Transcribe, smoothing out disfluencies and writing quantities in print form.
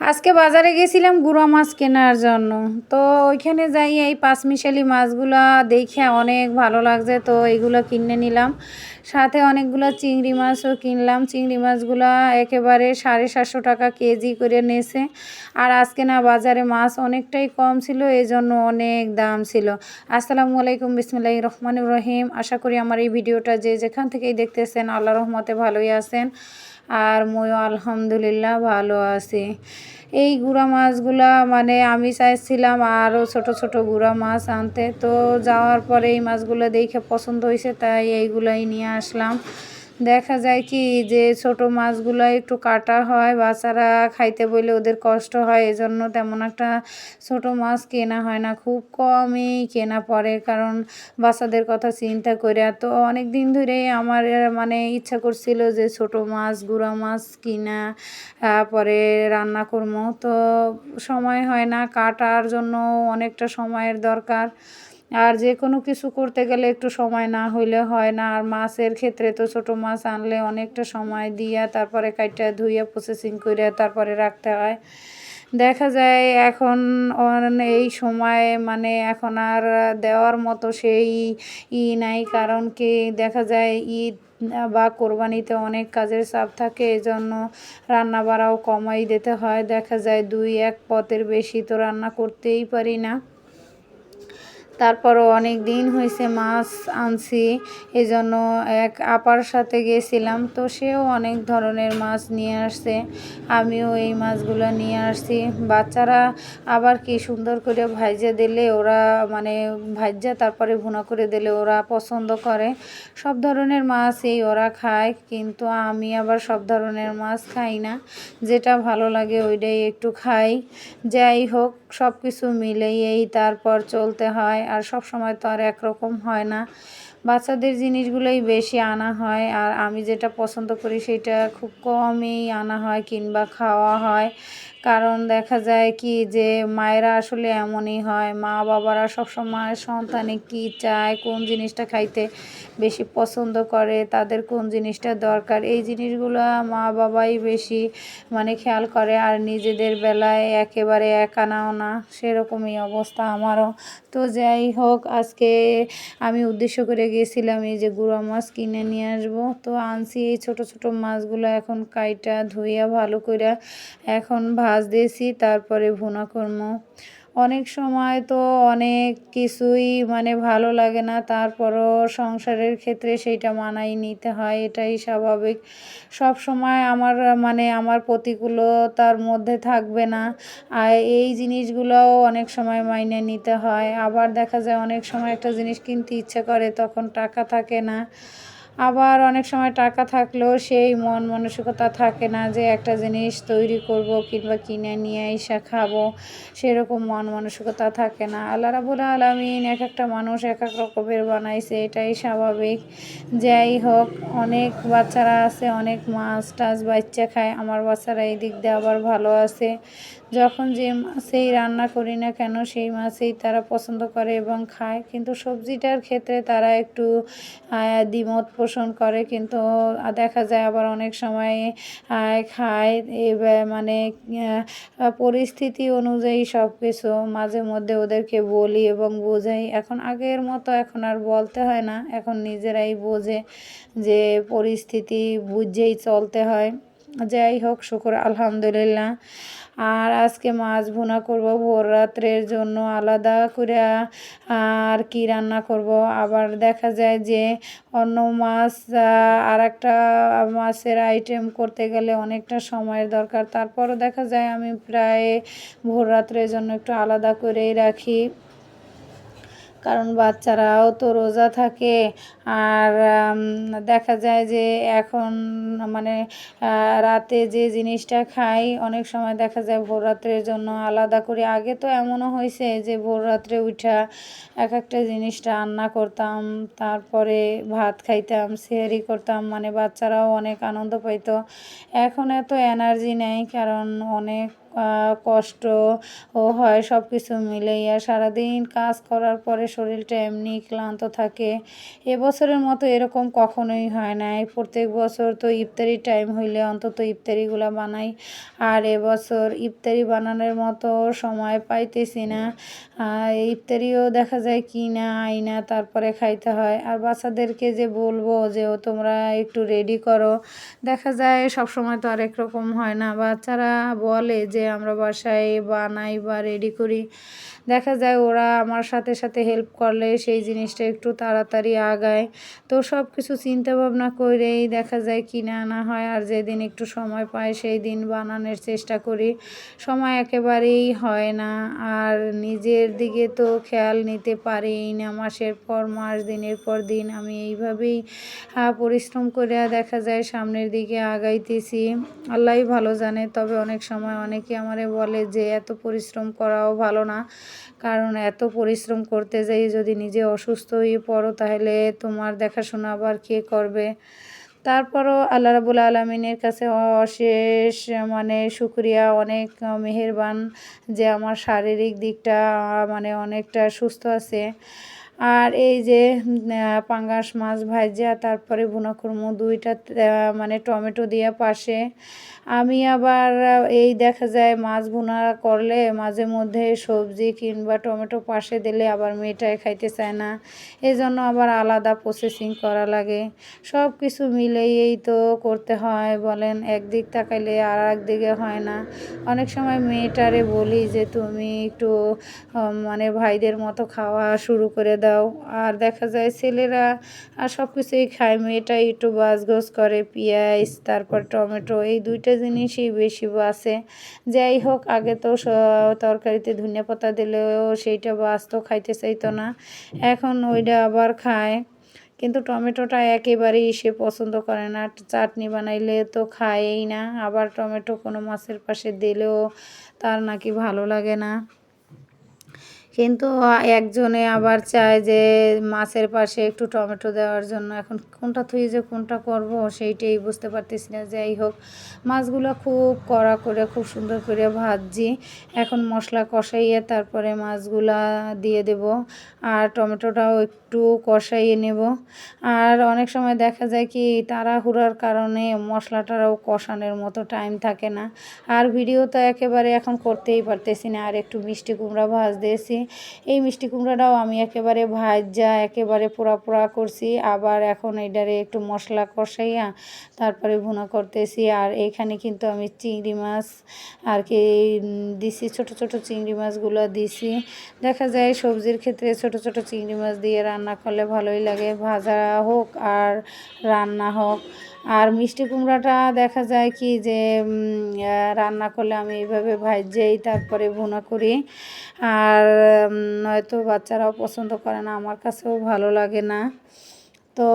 আজকে বাজারে গেছিলাম গুঁড়া মাছ কেনার জন্য। তো ওইখানে যাই এই পাঁচমিশালি মাছগুলা দেখে অনেক ভালো লাগছে, তো এগুলো কিনে নিলাম। সাথে অনেকগুলো চিংড়ি মাছও কিনলাম। চিংড়ি মাছগুলা একেবারে 750 টাকা কেজি করে নেছে। আর আজকে না বাজারে মাছ অনেকটাই কম ছিল, এই জন্য অনেক দাম ছিল। আসসালামু আলাইকুম, বিসমিল্লাহির রহমানির রহিম। আশা করি আমার এই ভিডিওটা যে যেখান থেকেই দেখতেছেন আল্লাহর রহমতে ভালোই আছেন। আর ময়ও আলহামদুলিল্লাহ ভালো আছি। এই গুঁড়া মাছগুলা মানে আমি চাইছিলাম আরও ছোট ছোট গুঁড়া মাছ আনতে, তো যাওয়ার পরে এই মাছগুলো দেখে পছন্দ হয়েছে, তাই এইগুলাই নিয়ে আসলাম। দেখা যায় কি যে ছোট মাছগুলো একটু কাটা হয়, বাচ্চারা খাইতে বলে ওদের কষ্ট হয়, এজন্য তেমন একটা ছোট মাছ কেনা হয় না, খুব কমই কেনা পড়ে, কারণ বাচ্চাদের কথা চিন্তা করে। তো অনেক দিন ধরেই আমার মানে ইচ্ছা করছিল যে ছোট মাছ গুঁড়া মাছ কিনা পরে রান্না করবো, তো সময় হয় না, কাটার জন্য অনেকটা সময়ের দরকার। আর যে কোনো কিছু করতে গেলে একটু সময় না হইলে হয় না। আর মাছের ক্ষেত্রে তো ছোট মাছ আনলে অনেকটা সময় দিয়া তারপরে কাইটা ধুইয়া প্রসেসিং করে তারপরে রাখতে হয়। দেখা যায় এখন এই সময় মানে এখন আর দেওয়ার মতো সেই নাই, কারণ কি দেখা যায় ঈদ বা কোরবানিতে অনেক কাজের চাপ থাকে, এজন্য রান্না বাড়াও কমাই দিতে হয়। দেখা যায় 2-1 পদের বেশি তো রান্না করতেই পারি না। তারপরও অনেক দিন হয়েছে মাছ আনছি, এজন্য এক আপার সাথে গেছিলাম, তো সেও অনেক ধরনের মাছ নিয়ে আসছে, আমিও এই মাছগুলো নিয়ে আসছি। বাচ্চারা আবার কি সুন্দর করে ভাইজা দিলে ওরা মানে ভাইজা তারপরে ভুনা করে দিলে ওরা পছন্দ করে। সব ধরনের মাছই ওরা খায়, কিন্তু আমি আবার সব ধরনের মাছ খাই না, যেটা ভালো লাগে ওইটাই একটু খাই। যাই হোক, সব কিছু মিলিয়েই তারপর চলতে হয়, আর সব সময় তো আর একরকম হয় না। বাচ্চাদের জিনিসগুলোই বেশি আনা হয়, আর আমি যেটা পছন্দ করি সেটা খুব কমই আনা হয় কিংবা খাওয়া হয়। কারণ দেখা যায় কি যে মায়েরা আসলে এমনই হয়, মা বাবারা সবসময় সন্তানে কী চায়, কোন জিনিসটা খাইতে বেশি পছন্দ করে, তাদের কোন জিনিসটা দরকার, এই জিনিসগুলো মা বাবাই বেশি মানে খেয়াল করে। আর নিজেদের বেলায় একেবারে একা নাও না, সেরকমই অবস্থা আমারও। তো যাই হোক, আজকে আমি উদ্দেশ্য করে গেছিলাম এই যে গুঁড়া মাছ কিনে নিয়ে আসবো, তো আনছি এই ছোট ছোট মাছগুলো। এখন কাইটা ধুইয়া ভালো করে এখন দিয়েছি, তারপরে ভুনা করবো। অনেক সময় তো অনেক কিছুই মানে ভালো লাগে না, তারপরও সংসারের ক্ষেত্রে সেইটা মানাই নিতে হয়, এটাই স্বাভাবিক। সব সময় আমার মানে আমার প্রতিকূলতার মধ্যে থাকবে না, আর এই জিনিসগুলোও অনেক সময় মাইনে নিতে হয়। আবার দেখা যায় অনেক সময় একটা জিনিস কিনতে ইচ্ছে করে, তখন টাকা থাকে না। আবার অনেক সময় টাকা থাকলেও সেই মন মানসিকতা থাকে না যে একটা জিনিস তৈরি করব কিংবা কিনে নিয়ে এসে খাবো, সেরকম মন মানসিকতা থাকে না। আল্লাহ রাব্বুল আলামিন এক একটা মানুষ এক এক রকমের বানাইছে, এটাই স্বাভাবিক। যাই হোক, অনেক বাচ্চারা আছে অনেক মাছ টাছ বাচ্চা খায়, আমার বাচ্চারা এই দিক দিয়ে আবার ভালো আছে। যখন যে মাছেই রান্না করি না কেন সেই মাছেই তারা পছন্দ করে এবং খায়, কিন্তু সবজিটার ক্ষেত্রে তারা একটু দ্বিমত পোষণ করে, কিন্তু দেখা যায় আবার অনেক সময় খায়। মানে পরিস্থিতি অনুযায়ী সব কিছু মাঝে মধ্যে ওদেরকে বলি এবং বোঝাই। এখন আগের মতো এখন আর বলতে হয় না, এখন নিজেরাই বোঝে যে পরিস্থিতি বুঝেই চলতে হয়। যাই হোক, শুকর আলহামদুলিল্লাহ। আর আজকে মাছ ভুনা করব ভোর রাত্রের জন্য আলাদা করে। আর কি রান্না করব, আবার দেখা যায় যে অন্য মাছ আর একটা মাছের আইটেম করতে গেলে অনেকটা সময়ের দরকার, তারপরও দেখা যায় আমি প্রায় ভোর রাত্রের জন্য একটু আলাদা করেই রাখি, কারণ বাচ্চারাও তো রোজা থাকে। আর দেখা যায় যে এখন মানে রাতে যে জিনিসটা খাই অনেক সময় দেখা যায় ভোররাত্রের জন্য আলাদা করি। আগে তো এমনও হয়েছে যে ভোররাত্রে উঠা এক একটা জিনিস রান্না করতাম, তারপরে ভাত খাইতাম, সেহরি করতাম, মানে বাচ্চারাও অনেক আনন্দ পাইতো। এখন এত এনার্জি নেই, কারণ অনেক কষ্টও হয়, সব কিছু মিলাইয়া সারাদিন কাজ করার পরে শরীরটা এমনি ক্লান্ত থাকে। এবছরের মতো এরকম কখনোই হয় নাই। প্রত্যেক বছর তো ইফতারির টাইম হইলে অন্তত ইফতারিগুলা বানাই, আর এবছর ইফতারি বানানোর মতো সময় পাইতেছি না। ইফতারিও দেখা যায় কিনা আইনা তারপরে খাইতে হয়। আর বাচ্চাদেরকে যে বলবো যে তোমরা একটু রেডি করো, দেখা যায় সবসময় তো আরেক রকম হয় না। বাচ্চারা বলে যে আমরা বাসায় বানাই বা রেডি করি, দেখা যায় ওরা আমার সাথে সাথে হেল্প করলে সেই জিনিসটা একটু তাড়াতাড়ি আগায়। তো সব কিছু চিন্তা ভাবনা করেই দেখা যায় কিনে আনা হয়, আর যেদিন একটু সময় পাই সেই দিন বানানোর চেষ্টা করি। সময় একেবারেই হয় না, আর নিজের দিকে তো খেয়াল নিতে পারিই না। মাসের পর মাস, দিনের পর দিন আমি এইভাবেই পরিশ্রম করে দেখা যায় সামনের দিকে আগাইতেছি। আল্লাহই ভালো জানে। তবে অনেক সময় অনেকে আমারে বলে যে এত পরিশ্রম করাও ভালো না, কারণ এত পরিশ্রম করতে যাই যদি নিজে অসুস্থ হয়ে পড়ো তাহলে তোমার দেখাশোনা আবার কে করবে। তারপরও আল্লাহ রাব্বুল আলামিনের কাছে অশেষ শুকরিয়া, অনেক মেহেরবান যে আমার শারীরিক দিকটা অনেকটা সুস্থ আছে। আর এই যে পাঙ্গাস মাছ ভাজা তারপরে ভুনা করমু ২টা টমেটো দিয়া পাশে। আমি আবার এই দেখা যায় মাছ ভুনা করলে মাঝে মধ্যে সবজি কিংবা টমেটো পাশে দিলে আবার মেয়েটাই খাইতে চায় না, এজন্য আবার আলাদা প্রসেসিং করা লাগে। সব কিছু মিলেই তো করতে হয় বলেন, একদিক তাকাইলে আর একদিকে হয় না। অনেক সময় মেয়েটারে বলি যে তুমি একটু ভাইদের মতো খাওয়া শুরু করে দাও, আর দেখা যায় ছেলেরা সব কিছুই খায়, মেয়েটা একটু বাছগোছ করে। পেঁয়াজ তারপর টমেটো এই ২টা জিনিসই বেশি বাছে। যাই হোক, আগে তো তরকারিতে ধনিয়া পাতা দিলেও সেইটা বাছতো, খাইতে চাইতো না, এখন ওইটা আবার খায়। কিন্তু টমেটোটা একেবারেই সে পছন্দ করে না। চাটনি বানাইলে তো খায়ই না, আবার টমেটো কোনো মাছের পাশে দিলেও তার নাকি ভালো লাগে না। কিন্তু একজনে আবার চায় যে মাছের পাশে একটু টমেটো দেওয়ার জন্য। এখন কোনটা থুই যে কোনটা করব সেইটাই বুঝতে পারতেছি না। যাই হোক, মাছগুলো খুব কড়া করে খুব সুন্দর করে ভাজছি। এখন মশলা কষাইয়ে তারপরে মাছগুলা দিয়ে দেব, আর টমেটোটাও একটু কষাইয়ে নেব। আর অনেক সময় দেখা যায় কি তাড়াহুড়ার কারণে মশলাটাও কষানোর মতো টাইম থাকে না, আর ভিডিও তো একেবারে এখন করতেই পারতেছি না। আর একটু মিষ্টি কুমড়া ভাজ দিয়েছি, এই মিষ্টি কুমড়াটাও আমি একেবারে ভাজা একেবারে পোড়া পোড়া করছি। আবার এখন এটারে একটু মশলা কষাইয়া তারপরে ভুনা করতেছি। আর এখানে কিন্তু আমি চিংড়ি মাছ আর কি দিছি, ছোট ছোট চিংড়ি মাছগুলো দিছি। দেখা যায় সবজির ক্ষেত্রে ছোট ছোট চিংড়ি মাছ দিয়ে রান্না করলে ভালোই লাগে, ভাজা হোক আর রান্না হোক। আর মিষ্টি কুমড়াটা দেখা যায় কি যে রান্না করলে আমি এইভাবে ভাজেই তারপরে ভুনা করি, আর নয়তো বাচ্চারাও পছন্দ করে না, আমার কাছেও ভালো লাগে না। তো